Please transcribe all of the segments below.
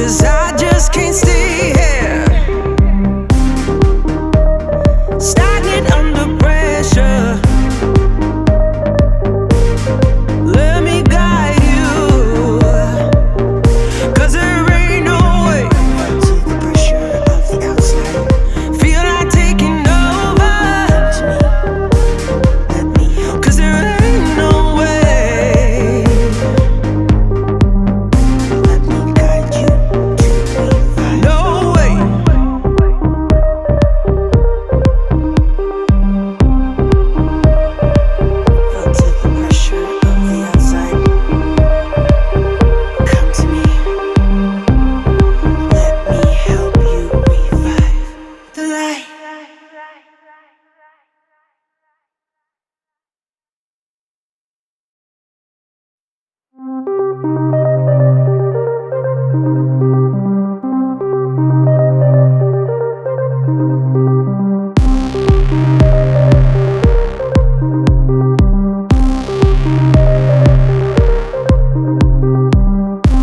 'cause I just can't stay here, stagnant under pressure. Let me guide you, 'cause there ain't no way. To the pressure of the outside, feel like taking over. Let me help, 'cause there ain't no way. Let me guide you to revive. No way. Feel to the pressure of the outside. Come to me. Let me help you revive the light.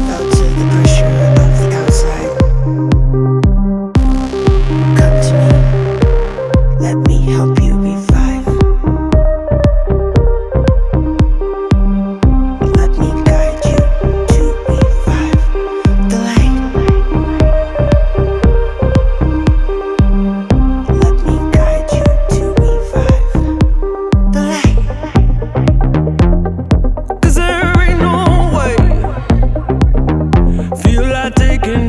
Felt to the pressure of the outside. Come to me. Let me help you revive. Let me guide you to revive the light. Let me guide you to revive the light. 'Cause there ain't no way. Feel like taking